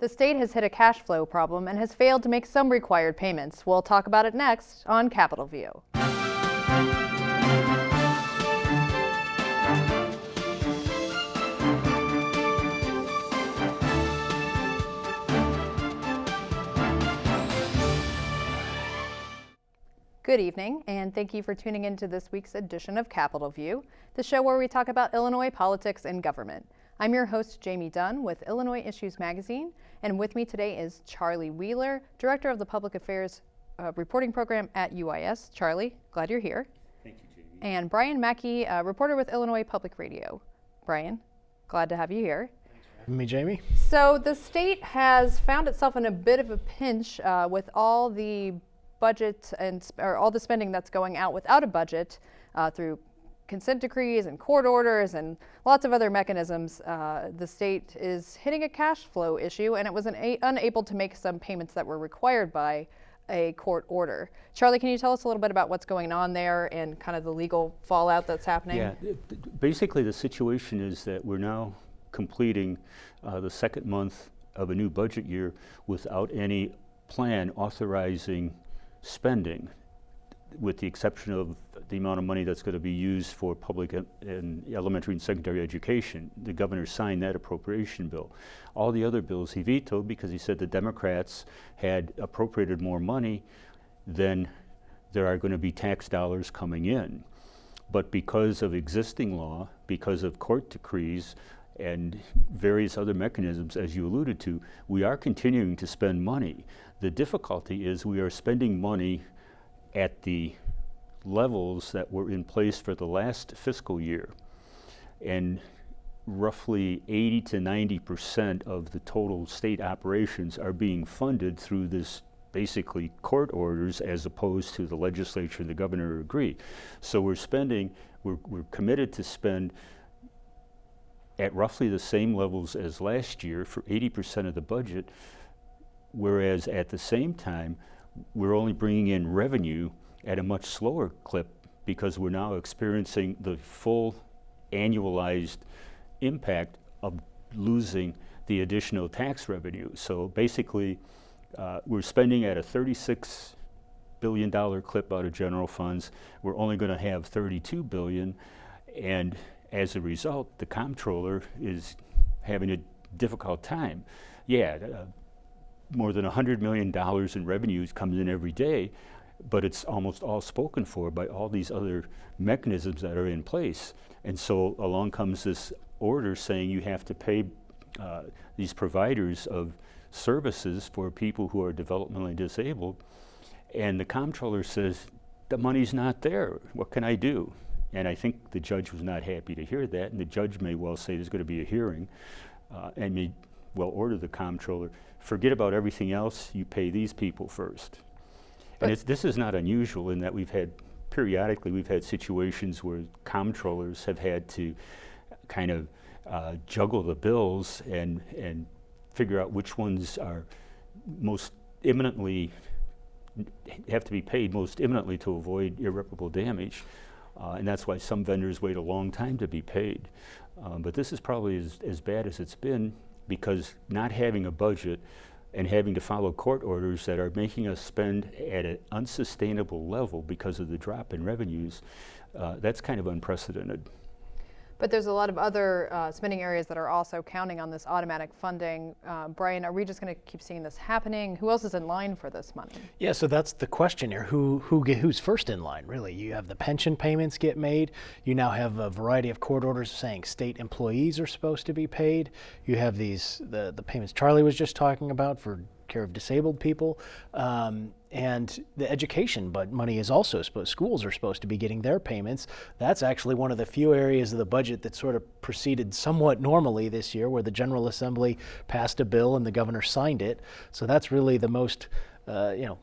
The state has hit a cash flow problem and has failed to make some required payments. We'll talk about it next on CapitolView. Good evening, and thank you for tuning in to this week's edition of CapitolView, the show where we talk about Illinois politics and government. I'm your host, Jamey Dunn, with Illinois Issues Magazine, and with me today is Charlie Wheeler, Director of the Public Affairs Reporting Program at WUIS. Charlie, glad you're here. Thank you, Jamey. And Brian Mackey, reporter with Illinois Public Radio. Brian, glad to have you here. Thanks for having me, Jamey. So the state has found itself in a bit of a pinch with all the budget or all the spending that's going out without a budget through consent decrees and court orders and lots of other mechanisms. The state is hitting a cash flow issue, and it was unable to make some payments that were required by a court order. Charlie, can you tell us a little bit about what's going on there and kind of the legal fallout that's happening? Yeah, basically the situation is that we're now completing the second month of a new budget year without any plan authorizing spending, with the exception of the amount of money that's going to be used for public and elementary and secondary education. The governor signed that appropriation bill. All the other bills he vetoed because he said the Democrats had appropriated more money than there are going to be tax dollars coming in. But because of existing law, because of court decrees, and various other mechanisms, as you alluded to, we are continuing to spend money. The difficulty is we are spending money at the levels that were in place for the last fiscal year. And roughly 80 to 90% of the total state operations are being funded through this basically court orders as opposed to the legislature and the governor agree. So we're committed to spend at roughly the same levels as last year for 80% of the budget, whereas at the same time, we're only bringing in revenue at a much slower clip because we're now experiencing the full annualized impact of losing the additional tax revenue. So basically, we're spending at a $36 billion clip out of general funds. We're only going to have $32 billion, and as a result, the comptroller is having a difficult time. More than $100 million in revenues comes in every day, but it's almost all spoken for by all these other mechanisms that are in place. And so along comes this order saying you have to pay these providers of services for people who are developmentally disabled. And the comptroller says, the money's not there. What can I do? And I think the judge was not happy to hear that, and the judge may well say there's going to be a hearing and may well order the comptroller, forget about everything else, you pay these people first. And this is not unusual in that we've had situations where comptrollers have had to kind of juggle the bills and figure out which ones are most imminently, have to be paid most imminently to avoid irreparable damage. And that's why some vendors wait a long time to be paid. But this is probably as bad as it's been, because not having a budget and having to follow court orders that are making us spend at an unsustainable level because of the drop in revenues, that's kind of unprecedented. But there's a lot of other spending areas that are also counting on this automatic funding. Brian, are we just going to keep seeing this happening? Who else is in line for this money? Yeah, so that's the question here. Who's first in line, really? You have the pension payments get made. You now have a variety of court orders saying state employees are supposed to be paid. You have the payments Charlie was just talking about for care of disabled people. And the education money is also schools are supposed to be getting their payments. That's actually one of the few areas of the budget that sort of proceeded somewhat normally this year, where the General Assembly passed a bill and the governor signed it. So that's really the most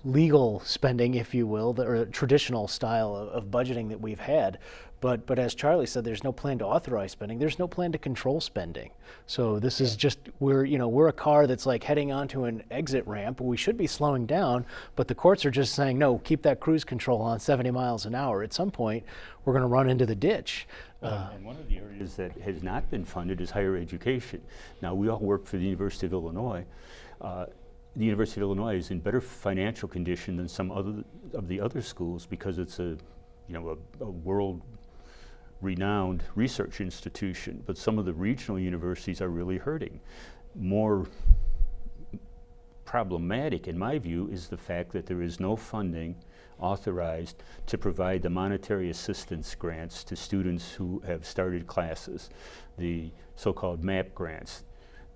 legal spending, if you will, or traditional style of budgeting that we've had. But as Charlie said, there's no plan to authorize spending. There's no plan to control spending. So this is just, we're a car that's like heading onto an exit ramp. We should be slowing down, but the courts are just saying, no, keep that cruise control on 70 miles an hour. At some point, we're going to run into the ditch. And one of the areas that has not been funded is higher education. Now, we all work for the University of Illinois. The University of Illinois is in better financial condition than some of the other schools because it's a world-renowned research institution. But some of the regional universities are really hurting. More problematic, in my view, is the fact that there is no funding authorized to provide the monetary assistance grants to students who have started classes, the so-called MAP grants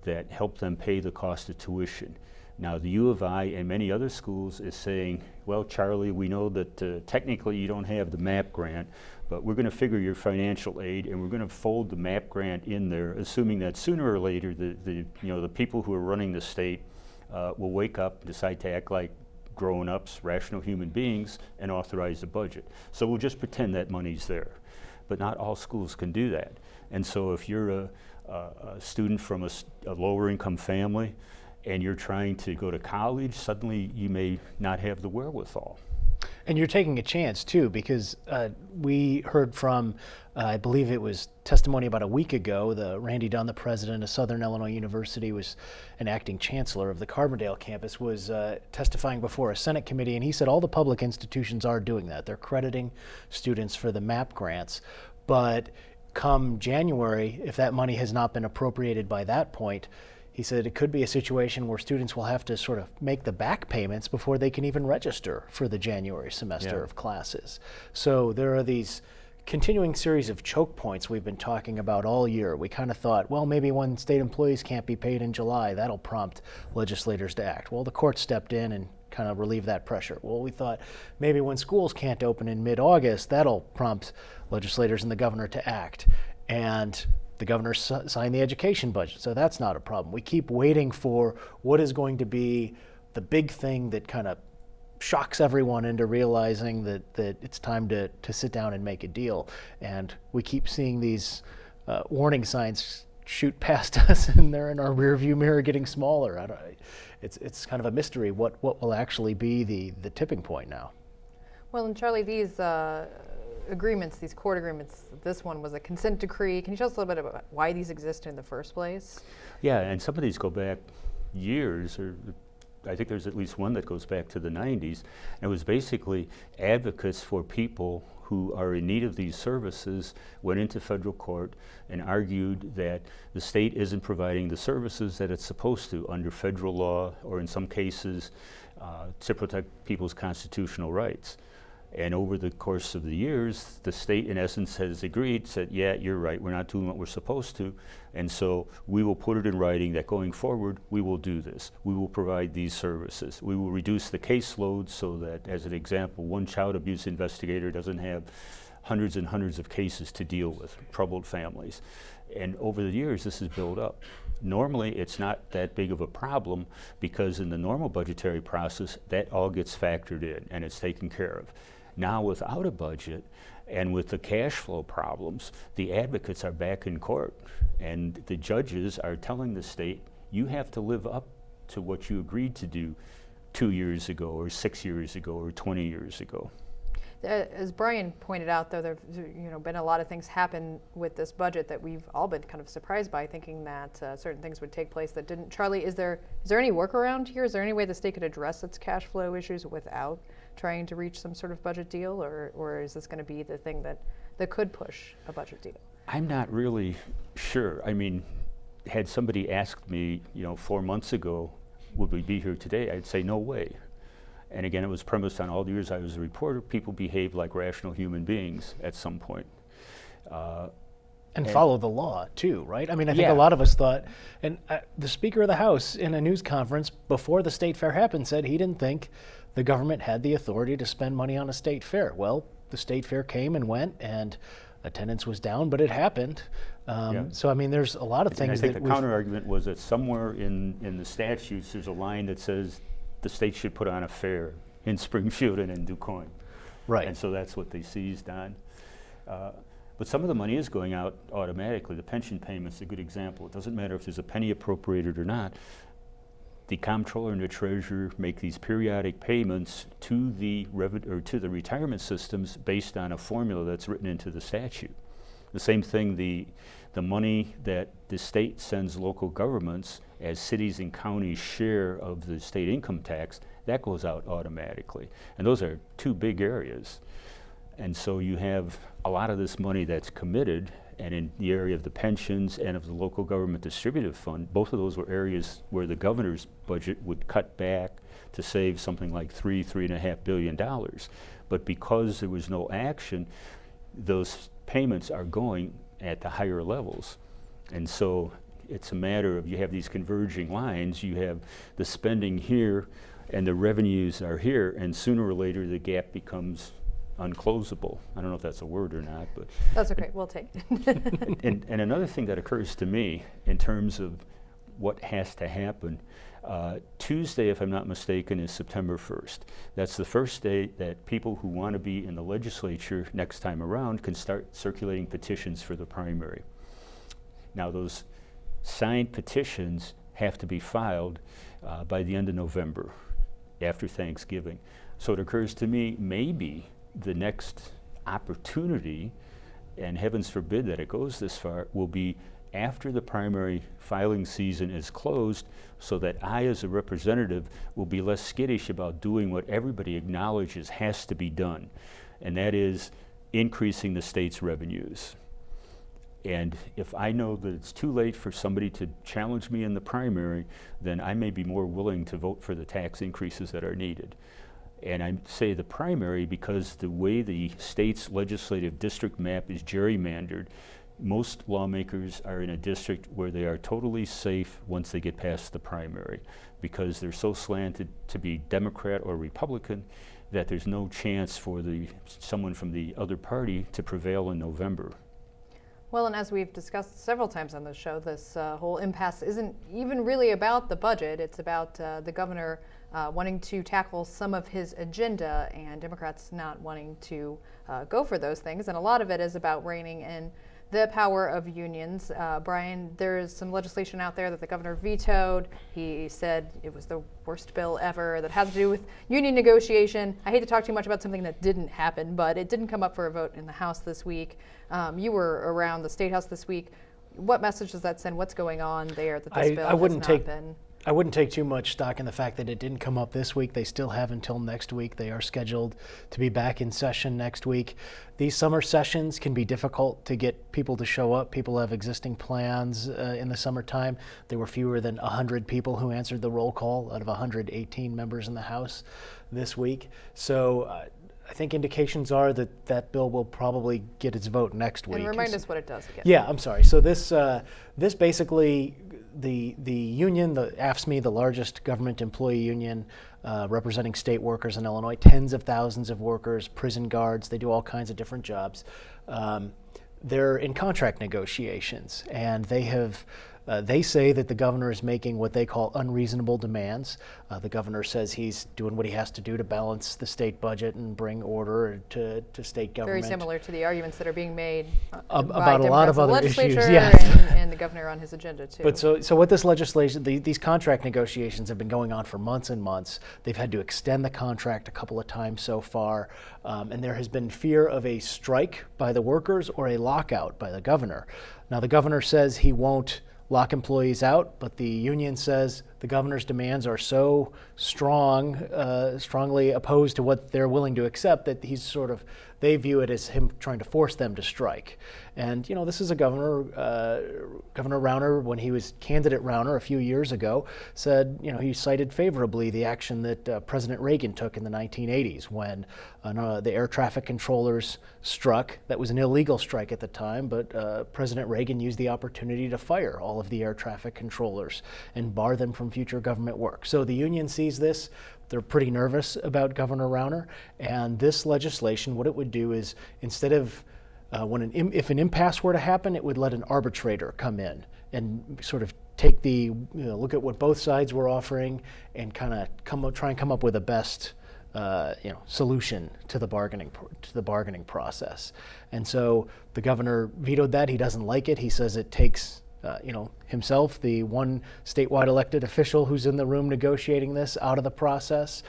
that help them pay the cost of tuition. Now, the U of I and many other schools is saying, well, Charlie, we know that technically you don't have the MAP grant, but we're going to figure your financial aid and we're going to fold the MAP grant in there, assuming that sooner or later the people who are running the state will wake up and decide to act like grown-ups, rational human beings, and authorize the budget. So we'll just pretend that money's there. But not all schools can do that. And so if you're a student from a lower income family and you're trying to go to college, suddenly you may not have the wherewithal. And you're taking a chance too, because we heard from, I believe it was testimony about a week ago, Randy Dunn, the president of Southern Illinois University, was an acting chancellor of the Carbondale campus, was testifying before a Senate committee, and he said all the public institutions are doing that. They're crediting students for the MAP grants, but come January, if that money has not been appropriated by that point, he said it could be a situation where students will have to sort of make the back payments before they can even register for the January semester of classes. So there are these continuing series of choke points we've been talking about all year. We kind of thought, well, maybe when state employees can't be paid in July, that'll prompt legislators to act. Well, the court stepped in and kind of relieved that pressure. Well, we thought maybe when schools can't open in mid-August, that'll prompt legislators and the governor to act. And the governor signed the education budget, so that's not a problem. We keep waiting for what is going to be the big thing that kind of shocks everyone into realizing that it's time to sit down and make a deal. And we keep seeing these warning signs shoot past us, and they're in our rearview mirror getting smaller. It's kind of a mystery what will actually be the tipping point now. Well, and Charlie, these agreements, these court agreements, this one was a consent decree. Can you tell us a little bit about why these exist in the first place? Yeah, and some of these go back years, or I think there's at least one that goes back to the 90s. And it was basically advocates for people who are in need of these services went into federal court and argued that the state isn't providing the services that it's supposed to under federal law, or in some cases to protect people's constitutional rights. And over the course of the years, the state, in essence, has agreed, said, yeah, you're right, we're not doing what we're supposed to, and so we will put it in writing that going forward, we will do this. We will provide these services. We will reduce the caseload so that, as an example, one child abuse investigator doesn't have hundreds and hundreds of cases to deal with, troubled families. And over the years, this has built up. Normally, it's not that big of a problem because in the normal budgetary process, that all gets factored in and it's taken care of. Now, without a budget and with the cash flow problems, the advocates are back in court, and the judges are telling the state, you have to live up to what you agreed to do 2 years ago, or 6 years ago, or 20 years ago. As Brian pointed out, though, there have been a lot of things happen with this budget that we've all been kind of surprised by, thinking that certain things would take place that didn't. Charlie, is there any workaround here? Is there any way the state could address its cash flow issues without trying to reach some sort of budget deal, or is this going to be the thing that could push a budget deal? I'm not really sure. I mean, had somebody asked me, 4 months ago, would we be here today, I'd say no way. And again, it was premised on all the years I was a reporter, people behave like rational human beings at some point. And follow the law too, right? I mean, I think a lot of us thought, and the Speaker of the House in a news conference before the state fair happened said he didn't think the government had the authority to spend money on a state fair. Well, the state fair came and went, and attendance was down, but it happened. So, I mean, there's a lot of things I think the counter argument was that somewhere in the statutes there's a line that says the state should put on a fair in Springfield and in DuQuoin. Right. And so that's what they seized on. But some of the money is going out automatically. The pension payment's a good example. It doesn't matter if there's a penny appropriated or not. The comptroller and the treasurer make these periodic payments to the to the retirement systems based on a formula that's written into the statute. The same thing, the money that the state sends local governments as cities and counties share of the state income tax, that goes out automatically. And those are two big areas. And so you have a lot of this money that's committed, and in the area of the pensions and of the local government distributive fund, both of those were areas where the governor's budget would cut back to save something like $3.5 billion. But because there was no action, those payments are going at the higher levels. And so it's a matter of, you have these converging lines, you have the spending here and the revenues are here, and sooner or later the gap becomes unclosable. I don't know if that's a word or not, but That's okay, we'll take it. and another thing that occurs to me in terms of what has to happen, Tuesday, if I'm not mistaken, is September 1st. That's the first day that people who want to be in the legislature next time around can start circulating petitions for the primary. Now, those signed petitions have to be filed by the end of November, after Thanksgiving. So it occurs to me, maybe the next opportunity, and heavens forbid that it goes this far, will be after the primary filing season is closed, so that I as a representative will be less skittish about doing what everybody acknowledges has to be done, and that is increasing the state's revenues. And if I know that it's too late for somebody to challenge me in the primary, then I may be more willing to vote for the tax increases that are needed. And I say the primary because the way the state's legislative district map is gerrymandered, most lawmakers are in a district where they are totally safe once they get past the primary, because they're so slanted to be Democrat or Republican that there's no chance for someone from the other party to prevail in November. Well, and as we've discussed several times on the show, this whole impasse isn't even really about the budget. It's about the governor wanting to tackle some of his agenda and Democrats not wanting to go for those things. And a lot of it is about reining in the power of unions. Brian, there is some legislation out there that the governor vetoed. He said it was the worst bill ever that has to do with union negotiation. I hate to talk too much about something that didn't happen, but it didn't come up for a vote in the House this week. You were around the State House this week. What message does that send? What's going on there that this bill has not been? I wouldn't take too much stock in the fact that it didn't come up this week. They still have until next week. They are scheduled to be back in session next week. These summer sessions can be difficult to get people to show up. People have existing plans in the summertime. There were fewer than 100 people who answered the roll call out of 118 members in the House this week. So I think indications are that that bill will probably get its vote next week. And remind us what it does again. Yeah, I'm sorry. So this basically, the union, the AFSCME, the largest government employee union representing state workers in Illinois, tens of thousands of workers, prison guards, they do all kinds of different jobs. They're in contract negotiations, and they say that the governor is making what they call unreasonable demands. The governor says he's doing what he has to do to balance the state budget and bring order to state government. Very similar to the arguments that are being made about a lot of other issues, and the governor on his agenda too. But so what this legislation, these contract negotiations have been going on for months and months. They've had to extend the contract a couple of times so far, and there has been fear of a strike by the workers or a lockout by the governor. Now the governor says he won't lock employees out, but the union says the governor's demands are so strongly opposed to what they're willing to accept that they view it as him trying to force them to strike. And this is a Governor Rauner, when he was candidate Rauner a few years ago, said he cited favorably the action that President Reagan took in the 1980s when the air traffic controllers struck. That was an illegal strike at the time, but President Reagan used the opportunity to fire all of the air traffic controllers and bar them from future government work. So the union sees this. They're pretty nervous about Governor Rauner, and this legislation, what it would do is, instead of if an impasse were to happen, it would let an arbitrator come in and sort of take look at what both sides were offering and kind of try and come up with a best solution to the bargaining process. And so the governor vetoed that. He doesn't like it. He says it takes himself, the one statewide elected official who's in the room negotiating this, out of the process.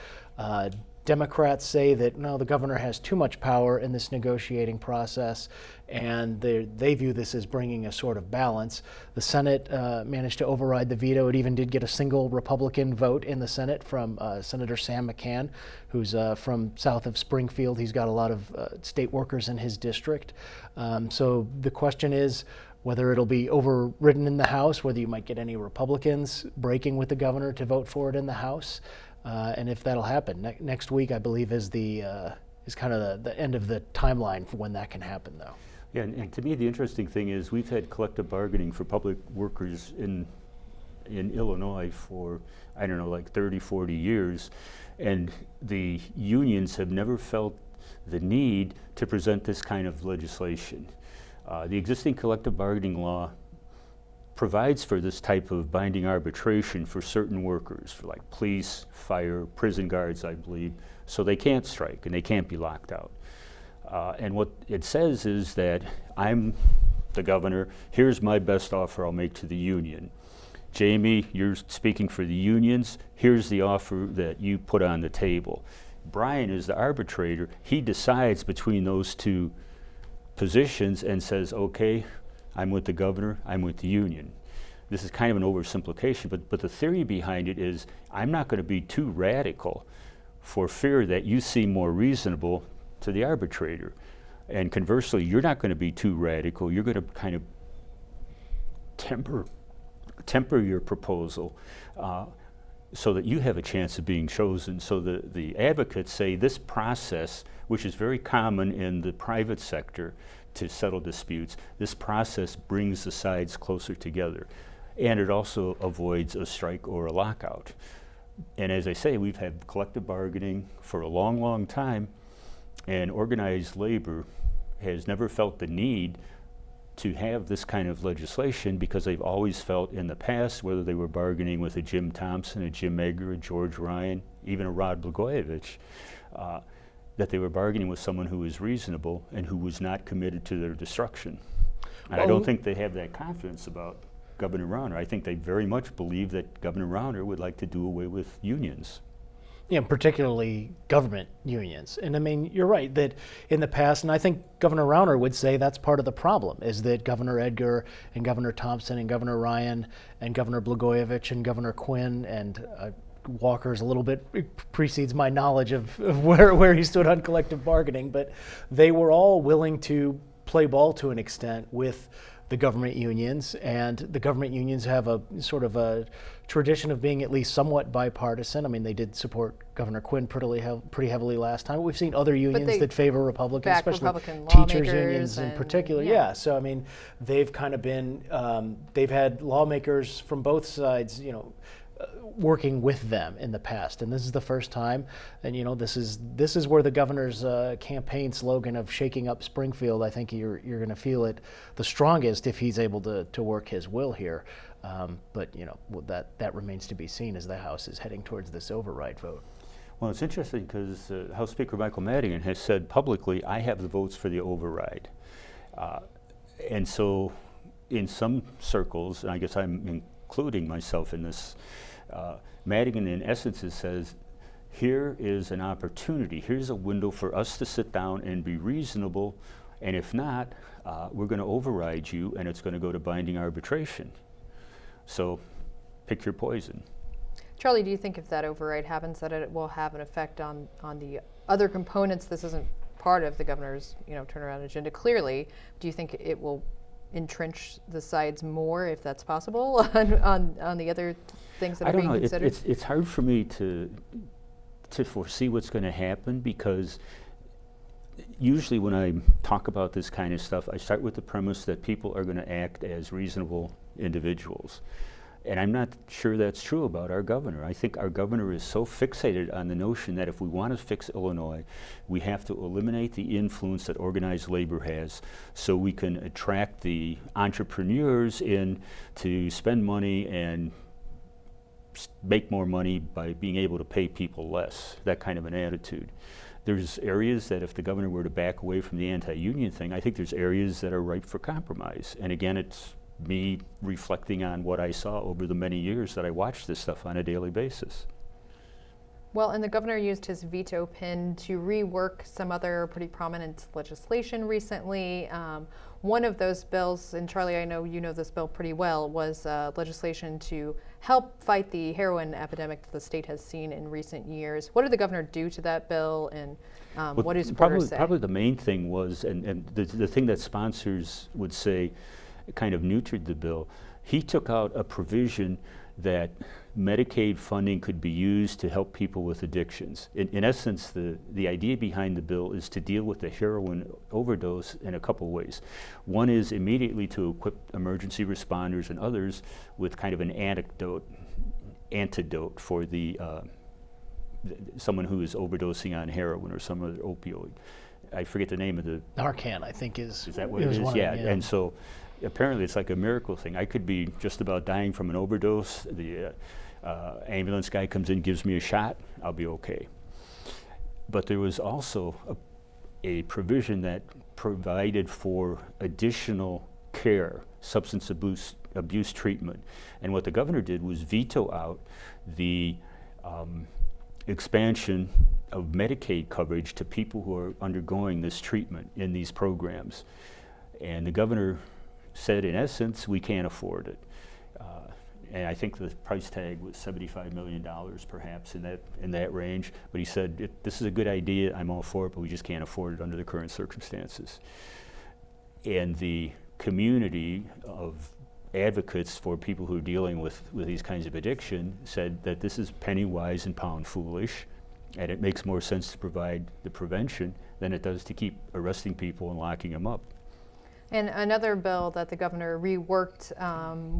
Democrats say that no, the governor has too much power in this negotiating process, and they view this as bringing a sort of balance. The Senate managed to override the veto. It even did get a single Republican vote in the Senate from Senator Sam McCann, who's from south of Springfield. He's got a lot of state workers in his district. So the question is whether it'll be overridden in the House, whether you might get any Republicans breaking with the governor to vote for it in the House. And if that'll happen next week, I believe is kind of the end of the timeline for when that can happen, though. Yeah, and to me the interesting thing is we've had collective bargaining for public workers in Illinois for, I don't know, like 30, 40 years, and the unions have never felt the need to present this kind of legislation. The existing collective bargaining law provides for this type of binding arbitration for certain workers, for like police, fire, prison guards, I believe, so they can't strike and they can't be locked out. And what it says is that I'm the governor, here's my best offer I'll make to the union. Jamey, you're speaking for the unions, here's the offer that you put on the table. Brian is the arbitrator, he decides between those two positions and says, okay, I'm with the governor, I'm with the union. This is kind of an oversimplification, but the theory behind it is I'm not going to be too radical for fear that you seem more reasonable to the arbitrator. And conversely, you're not going to be too radical. You're going to kind of temper your proposal so that you have a chance of being chosen. So the advocates say this process, which is very common in the private sector, to settle disputes, this process brings the sides closer together. And it also avoids a strike or a lockout. And as I say, we've had collective bargaining for a long, long time, and organized labor has never felt the need to have this kind of legislation because they've always felt in the past, whether they were bargaining with a Jim Thompson, a Jim Egger, a George Ryan, even a Rod Blagojevich, that they were bargaining with someone who was reasonable and who was not committed to their destruction. And I don't think they have that confidence about Governor Rauner. I think they very much believe that Governor Rauner would like to do away with unions. Yeah, particularly government unions. And I mean, you're right that in the past, and I think Governor Rauner would say that's part of the problem, is that Governor Edgar and Governor Thompson and Governor Ryan and Governor Blagojevich and Governor Quinn and Walker's a little bit precedes my knowledge of where he stood on collective bargaining, but they were all willing to play ball to an extent with the government unions, and the government unions have a sort of a tradition of being at least somewhat bipartisan. I mean, they did support Governor Quinn pretty heavily last time. We've seen other unions that favor Republicans, especially Republican teachers unions in particular. Yeah, so I mean, they've kind of been, they've had lawmakers from both sides, working with them in the past, and this is the first time. And this is where the governor's campaign slogan of "shaking up Springfield," I think you're going to feel it the strongest if he's able to work his will here. But that remains to be seen as the House is heading towards this override vote. Well, it's interesting because House Speaker Michael Madigan has said publicly, "I have the votes for the override," and so in some circles, and I guess I'm including myself in this, Madigan in essence says, here is an opportunity, here's a window for us to sit down and be reasonable, and if not, we're going to override you and it's going to go to binding arbitration. So pick your poison. Charlie, do you think if that override happens that it will have an effect on the other components? This isn't part of the governor's turnaround agenda clearly. Do you think it will entrench the sides more, if that's possible, on the other things that are being considered? It's hard for me to foresee what's going to happen, because usually when I talk about this kind of stuff, I start with the premise that people are going to act as reasonable individuals. And I'm not sure that's true about our governor. I think our governor is so fixated on the notion that if we want to fix Illinois, we have to eliminate the influence that organized labor has so we can attract the entrepreneurs in to spend money and make more money by being able to pay people less, that kind of an attitude. There's areas that if the governor were to back away from the anti-union thing, I think there's areas that are ripe for compromise. And again, it's me reflecting on what I saw over the many years that I watched this stuff on a daily basis. Well, and the governor used his veto pen to rework some other pretty prominent legislation recently. One of those bills, and Charlie, I know you know this bill pretty well, was legislation to help fight the heroin epidemic that the state has seen in recent years. What did the governor do to that bill, and what do supporters say? Probably the main thing was, and the thing that sponsors would say kind of neutered the bill, he took out a provision that Medicaid funding could be used to help people with addictions. In essence, the idea behind the bill is to deal with the heroin overdose in a couple ways. One is immediately to equip emergency responders and others with kind of an antidote for the someone who is overdosing on heroin or some other opioid. I forget the name of the... Narcan, I think is that what it is? Yeah, yeah. And so apparently it's like a miracle thing. I could be just about dying from an overdose. The ambulance guy comes in, gives me a shot, I'll be okay. But there was also a provision that provided for additional care, substance abuse treatment. And what the governor did was veto out the expansion of Medicaid coverage to people who are undergoing this treatment in these programs. And the governor said, in essence, we can't afford it. And I think the price tag was $75 million, perhaps, in that range. But he said, this is a good idea, I'm all for it, but we just can't afford it under the current circumstances. And the community of advocates for people who are dealing with these kinds of addiction said that this is penny wise and pound foolish, and it makes more sense to provide the prevention than it does to keep arresting people and locking them up. And another bill that the governor reworked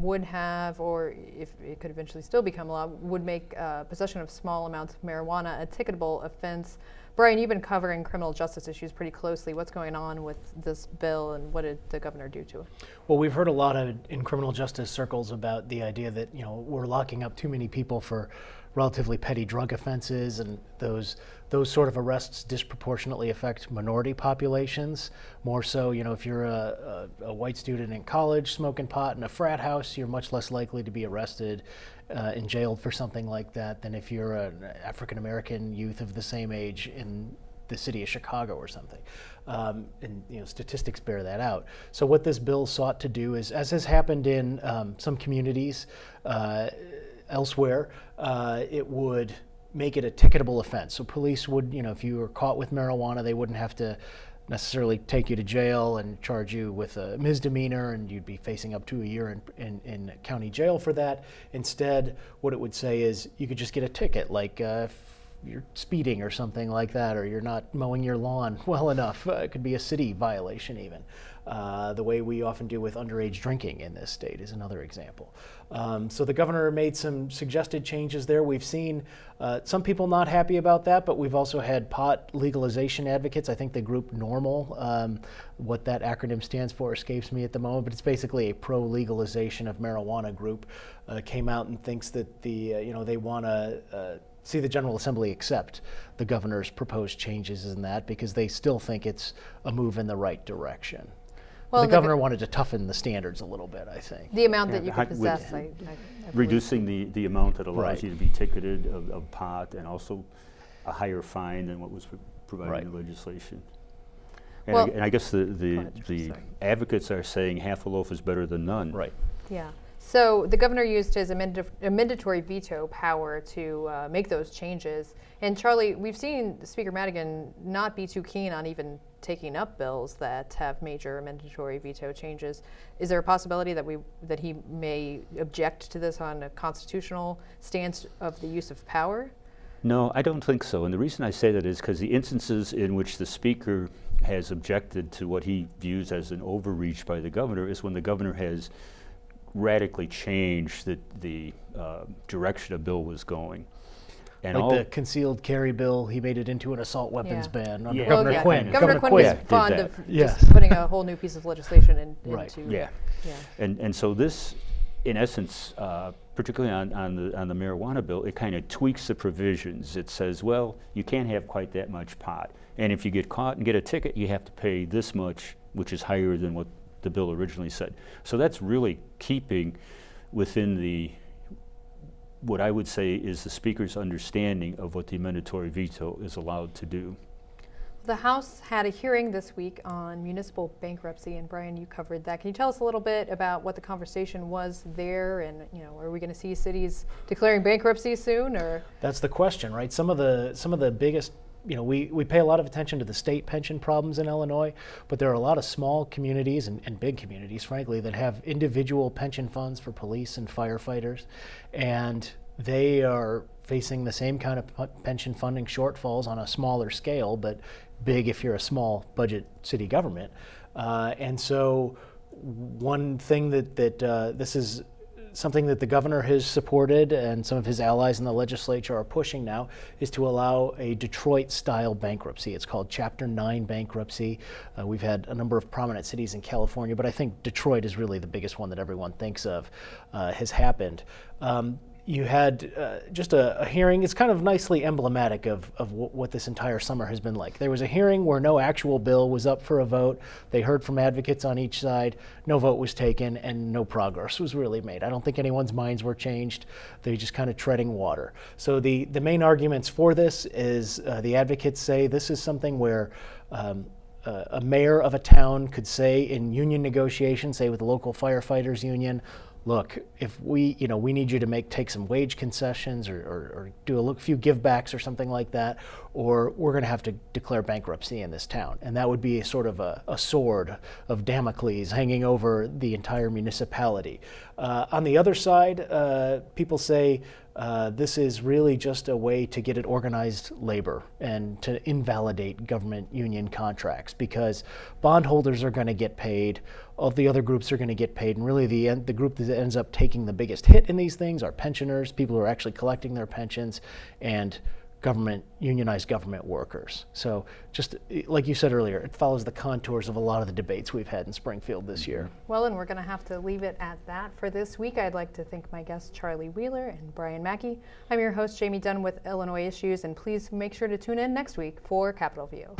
would have, or if it could eventually still become law, would make possession of small amounts of marijuana a ticketable offense. Brian, you've been covering criminal justice issues pretty closely. What's going on with this bill, and what did the governor do to it? Well, we've heard a lot in criminal justice circles about the idea that, you know, we're locking up too many people for relatively petty drug offenses, and those sort of arrests disproportionately affect minority populations. More so, you know, if you're a white student in college smoking pot in a frat house, you're much less likely to be arrested and jailed for something like that than if you're an African American youth of the same age in the city of Chicago or something. And you know, statistics bear that out. So what this bill sought to do is, as has happened in some communities elsewhere, it would make it a ticketable offense. So police would, you know, if you were caught with marijuana, they wouldn't have to necessarily take you to jail and charge you with a misdemeanor, and you'd be facing up to a year in county jail for that. Instead, what it would say is you could just get a ticket, like if you're speeding or something like that, or you're not mowing your lawn well enough. It could be a city violation even. The way we often do with underage drinking in this state is another example. So the governor made some suggested changes there. We've seen some people not happy about that, but we've also had pot legalization advocates. I think the group NORML, what that acronym stands for escapes me at the moment, but it's basically a pro-legalization of marijuana group, came out and thinks that they want to see the General Assembly accept the governor's proposed changes in that, because they still think it's a move in the right direction. Well, the governor wanted to toughen the standards a little bit, I think. The amount that you can possess, I reducing the amount that allows you to be ticketed of pot, and also a higher fine than what was provided in the legislation. And I guess the advocates are saying half a loaf is better than none. Right. Yeah. So the governor used his amendatory veto power to make those changes. And Charlie, we've seen Speaker Madigan not be too keen on even taking up bills that have major amendatory veto changes. Is there a possibility that he may object to this on a constitutional stance of the use of power? No, I don't think so. And the reason I say that is because the instances in which the Speaker has objected to what he views as an overreach by the governor is when the governor has radically change the direction a bill was going. And Like the concealed carry bill, he made it into an assault weapons ban under Yeah. Governor yeah. Quinn. Governor Quinn Yeah, was did fond that. of Yes. just putting a whole new piece of legislation Right. into. Yeah. Yeah. And so this, in essence, particularly on the marijuana bill, it kind of tweaks the provisions. It says, well, you can't have quite that much pot, and if you get caught and get a ticket, you have to pay this much, which is higher than what the bill originally said. So that's really keeping within what I would say is the Speaker's understanding of what the mandatory veto is allowed to do. The House had a hearing this week on municipal bankruptcy, and Brian, you covered that. Can you tell us a little bit about what the conversation was there, and are we going to see cities declaring bankruptcy soon, or? That's the question, right? Some of the biggest, we pay a lot of attention to the state pension problems in Illinois, but there are a lot of small communities and big communities, frankly, that have individual pension funds for police and firefighters, and they are facing the same kind of pension funding shortfalls on a smaller scale, but big if you're a small budget city government. And so one thing that this is something that the governor has supported and some of his allies in the legislature are pushing now is to allow a Detroit-style bankruptcy. It's called Chapter 9 bankruptcy. We've had a number of prominent cities in California, but I think Detroit is really the biggest one that everyone thinks of has happened. You had just a hearing. It's kind of nicely emblematic of what this entire summer has been like. There was a hearing where no actual bill was up for a vote. They heard from advocates on each side. No vote was taken, and no progress was really made. I don't think anyone's minds were changed. They're just kind of treading water. So the main arguments for this is the advocates say this is something where a mayor of a town could say in union negotiations, say with the local firefighters union, look, if we need you to take some wage concessions or do a few givebacks or something like that, or we're going to have to declare bankruptcy in this town. And that would be a sort of a sword of Damocles hanging over the entire municipality. On the other side, people say this is really just a way to get at organized labor and to invalidate government union contracts, because bondholders are going to get paid, all the other groups are going to get paid, and really the group that ends up taking the biggest hit in these things are pensioners, people who are actually collecting their pensions, and unionized government workers. So just like you said earlier, it follows the contours of a lot of the debates we've had in Springfield this year. Well, and we're going to have to leave it at that for this week. I'd like to thank my guests, Charlie Wheeler and Brian Mackey. I'm your host, Jamey Dunn with Illinois Issues, and please make sure to tune in next week for Capitol View.